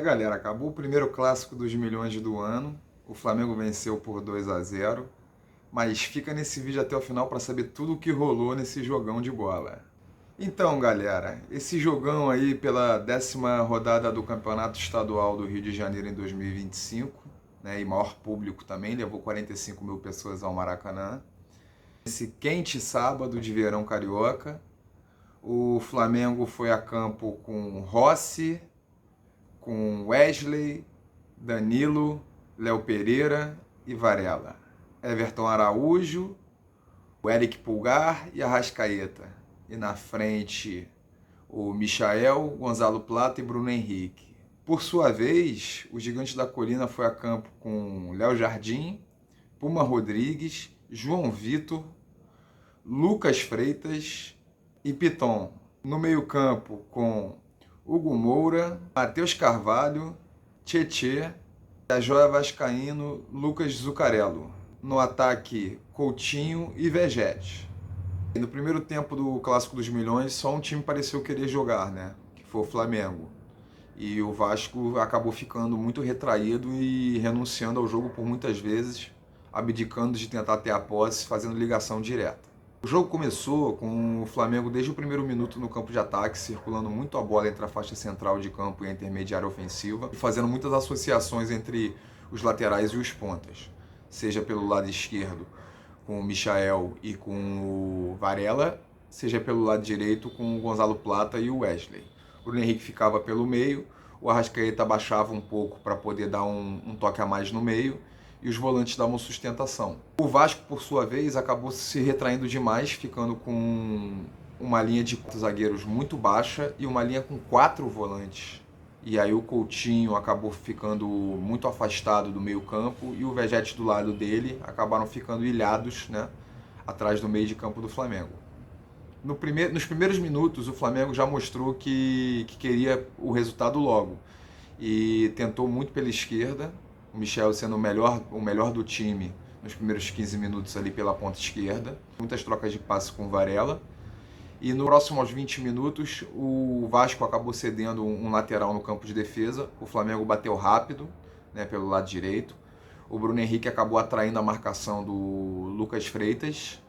Galera, acabou o primeiro clássico dos milhões do ano. O Flamengo venceu por 2-0, mas fica nesse vídeo até o final para saber tudo o que rolou nesse jogão de bola. Então, galera, esse jogão aí pela 10ª rodada do Campeonato Estadual do Rio de Janeiro em 2025, né, e maior público também, levou 45 mil pessoas ao Maracanã. Esse quente sábado de verão carioca, o Flamengo foi a campo com Rossi, com Wesley, Danilo, Léo Pereira e Varela. Everton Araújo, o Eric Pulgar e Arrascaeta. E na frente o Michael, Gonzalo Plata e Bruno Henrique. Por sua vez, o Gigante da Colina foi a campo com Léo Jardim, Puma Rodrigues, João Vitor, Lucas Freitas e Piton. No meio-campo com Hugo Moura, Matheus Carvalho, Tietê, a joia vascaíno Lucas Zucarello. No ataque, Coutinho e Vegete. No primeiro tempo do Clássico dos Milhões, só um time pareceu querer jogar, né? Que foi o Flamengo. E o Vasco acabou ficando muito retraído e renunciando ao jogo por muitas vezes, abdicando de tentar ter a posse, fazendo ligação direta. O jogo começou com o Flamengo desde o primeiro minuto no campo de ataque, circulando muito a bola entre a faixa central de campo e a intermediária ofensiva, e fazendo muitas associações entre os laterais e os pontas, seja pelo lado esquerdo com o Michael e com o Varela, seja pelo lado direito com o Gonzalo Plata e o Wesley. O Bruno Henrique ficava pelo meio, o Arrascaeta abaixava um pouco para poder dar um toque a mais no meio, e os volantes davam sustentação. O Vasco, por sua vez, acabou se retraindo demais, ficando com uma linha de zagueiros muito baixa e uma linha com 4 volantes. E aí o Coutinho acabou ficando muito afastado do meio-campo e o Vegete do lado dele acabaram ficando ilhados, né, atrás do meio de campo do Flamengo. Nos primeiros minutos, o Flamengo já mostrou que queria o resultado logo e tentou muito pela esquerda, o Michel sendo o melhor do time nos primeiros 15 minutos ali pela ponta esquerda, muitas trocas de passe com o Varela. E no próximo aos 20 minutos, o Vasco acabou cedendo um lateral no campo de defesa, o Flamengo bateu rápido, né, pelo lado direito, o Bruno Henrique acabou atraindo a marcação do Lucas Freitas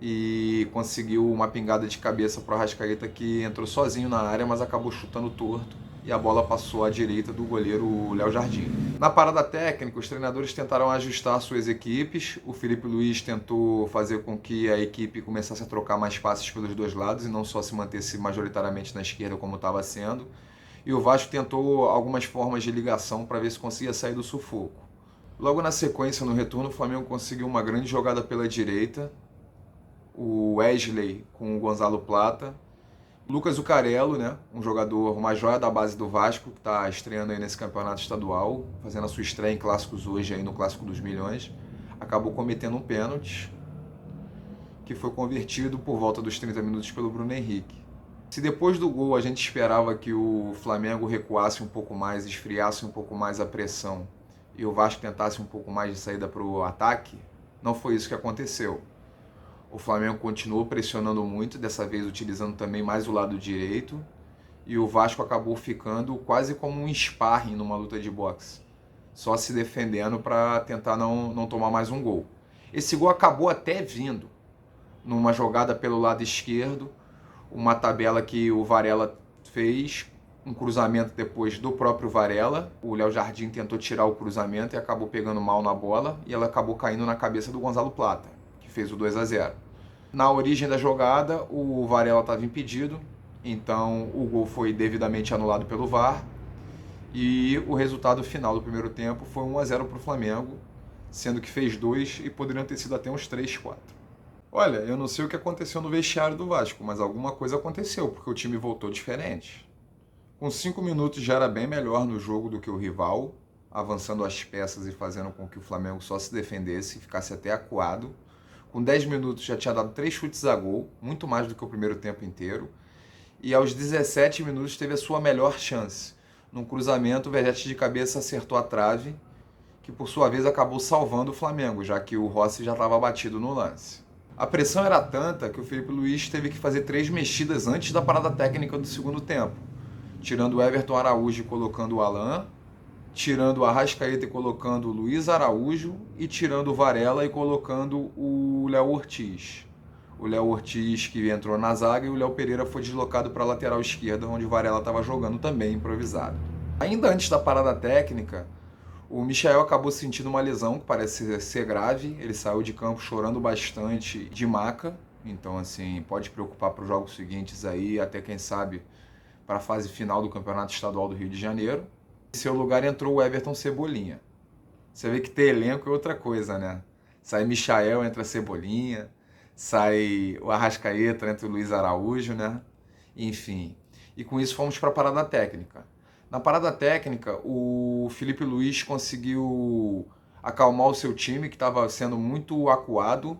e conseguiu uma pingada de cabeça para o Arrascaeta, que entrou sozinho na área, mas acabou chutando torto e a bola passou à direita do goleiro Léo Jardim. Na parada técnica, os treinadores tentaram ajustar suas equipes. O Felipe Luiz tentou fazer com que a equipe começasse a trocar mais passes pelos dois lados e não só se mantesse majoritariamente na esquerda como estava sendo. E o Vasco tentou algumas formas de ligação para ver se conseguia sair do sufoco. Logo na sequência, no retorno, o Flamengo conseguiu uma grande jogada pela direita. O Wesley com o Gonzalo Plata. Lucas Zucarello, né, um jogador, uma joia da base do Vasco, que está estreando aí nesse campeonato estadual, fazendo a sua estreia em clássicos hoje aí no Clássico dos Milhões, acabou cometendo um pênalti, que foi convertido por volta dos 30 minutos pelo Bruno Henrique. Se depois do gol a gente esperava que o Flamengo recuasse um pouco mais, esfriasse um pouco mais a pressão, e o Vasco tentasse um pouco mais de saída para o ataque, não foi isso que aconteceu. O Flamengo continuou pressionando muito, dessa vez utilizando também mais o lado direito, e o Vasco acabou ficando quase como um sparring numa luta de boxe, só se defendendo para tentar não tomar mais um gol. Esse gol acabou até vindo numa jogada pelo lado esquerdo, uma tabela que o Varela fez, um cruzamento depois do próprio Varela. O Léo Jardim tentou tirar o cruzamento e acabou pegando mal na bola, e ela acabou caindo na cabeça do Gonzalo Plata, fez o 2-0. Na origem da jogada, o Varela estava impedido, então o gol foi devidamente anulado pelo VAR e o resultado final do primeiro tempo foi 1-0 para o Flamengo, sendo que fez 2 e poderiam ter sido até uns 3, 4. Olha, eu não sei o que aconteceu no vestiário do Vasco, mas alguma coisa aconteceu, porque o time voltou diferente. Com 5 minutos já era bem melhor no jogo do que o rival, avançando as peças e fazendo com que o Flamengo só se defendesse e ficasse até acuado. Com 10 minutos já tinha dado 3 chutes a gol, muito mais do que o primeiro tempo inteiro. E aos 17 minutos teve a sua melhor chance. Num cruzamento, o Vegete de cabeça acertou a trave, que por sua vez acabou salvando o Flamengo, já que o Rossi já estava batido no lance. A pressão era tanta que o Felipe Luiz teve que fazer 3 mexidas antes da parada técnica do segundo tempo, tirando o Everton Araújo e colocando o Alan, tirando o Arrascaeta e colocando o Luiz Araújo e tirando o Varela e colocando o Léo Ortiz. O Léo Ortiz que entrou na zaga e o Léo Pereira foi deslocado para a lateral esquerda, onde o Varela estava jogando também improvisado. Ainda antes da parada técnica, o Michael acabou sentindo uma lesão que parece ser grave. Ele saiu de campo chorando bastante de maca. Então, assim, pode preocupar para os jogos seguintes aí, até quem sabe para a fase final do Campeonato Estadual do Rio de Janeiro. Em seu lugar entrou o Everton Cebolinha. Você vê que ter elenco é outra coisa, né? Sai Michael, entra Cebolinha. Sai o Arrascaeta, entra o Luiz Araújo, né? Enfim. E com isso fomos para a parada técnica. Na parada técnica, o Felipe Luiz conseguiu acalmar o seu time, que estava sendo muito acuado,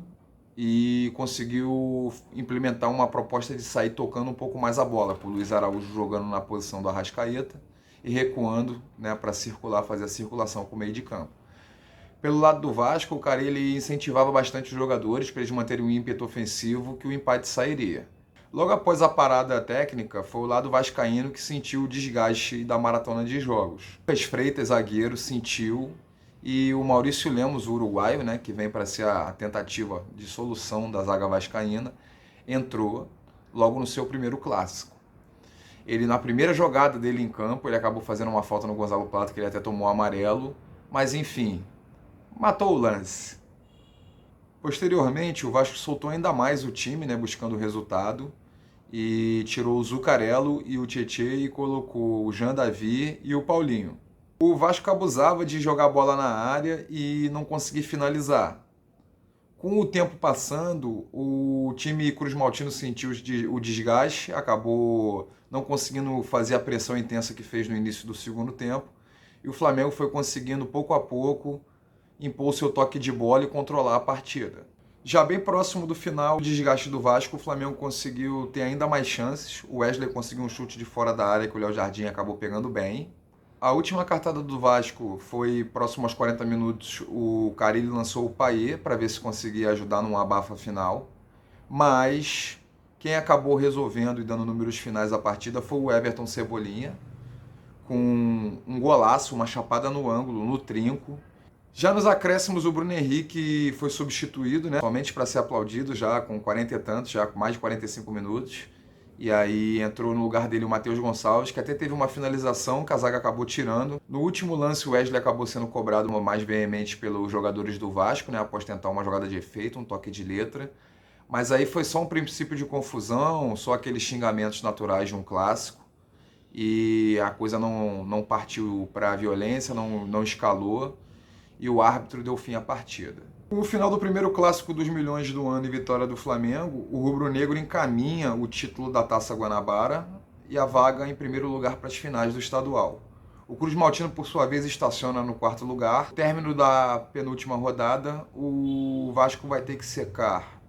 e conseguiu implementar uma proposta de sair tocando um pouco mais a bola, para o Luiz Araújo jogando na posição do Arrascaeta e recuando, né, para circular, fazer a circulação com o meio de campo. Pelo lado do Vasco, o cara ele incentivava bastante os jogadores para eles manterem um ímpeto ofensivo que o empate sairia. Logo após a parada técnica, foi o lado vascaíno que sentiu o desgaste da maratona de jogos. O Lucas Freitas, zagueiro, sentiu, e o Maurício Lemos, o uruguaio, né, que vem para ser a tentativa de solução da zaga vascaína, entrou logo no seu primeiro clássico. Ele, na primeira jogada dele em campo, ele acabou fazendo uma falta no Gonzalo Plata, que ele até tomou amarelo, mas enfim, matou o lance. Posteriormente, o Vasco soltou ainda mais o time, né, buscando o resultado, e tirou o Zuccarello e o Tietê e colocou o Jean Davi e o Paulinho. O Vasco abusava de jogar a bola na área e não conseguir finalizar. Com o tempo passando, o time Cruz Maltino sentiu o desgaste, acabou não conseguindo fazer a pressão intensa que fez no início do segundo tempo, e o Flamengo foi conseguindo pouco a pouco impor o seu toque de bola e controlar a partida. Já bem próximo do final, o desgaste do Vasco, o Flamengo conseguiu ter ainda mais chances. O Wesley conseguiu um chute de fora da área que o Léo Jardim acabou pegando bem. A última cartada do Vasco foi próximo aos 40 minutos. O Carille lançou o Payet para ver se conseguia ajudar num abafa final. Mas quem acabou resolvendo e dando números finais à partida foi o Everton Cebolinha, com um golaço, uma chapada no ângulo, no trinco. Já nos acréscimos, o Bruno Henrique foi substituído, né, somente para ser aplaudido, já com 40 e tantos, já com mais de 45 minutos. E aí entrou no lugar dele o Matheus Gonçalves, que até teve uma finalização que a zaga acabou tirando. No último lance, o Wesley acabou sendo cobrado mais veemente pelos jogadores do Vasco, né, após tentar uma jogada de efeito, um toque de letra. Mas aí foi só um princípio de confusão, só aqueles xingamentos naturais de um clássico. E a coisa não partiu para a violência, não escalou. E o árbitro deu fim à partida. No final do primeiro clássico dos milhões do ano e vitória do Flamengo, o rubro-negro encaminha o título da Taça Guanabara e a vaga em primeiro lugar para as finais do estadual. O Cruz Maltino, por sua vez, estaciona no quarto lugar. No término da penúltima rodada, o Vasco vai ter que secar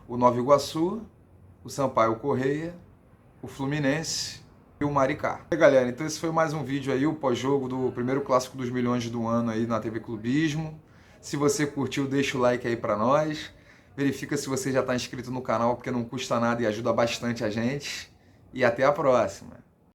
o Nova Iguaçu, o Sampaio Corrêa, o Fluminense e o Maricá. E aí, galera, então esse foi mais um vídeo aí, o pós-jogo do primeiro clássico dos milhões do ano aí na TV Clubismo. Se você curtiu, deixa o like aí pra nós. Verifica se você já está inscrito no canal, porque não custa nada e ajuda bastante a gente. E até a próxima.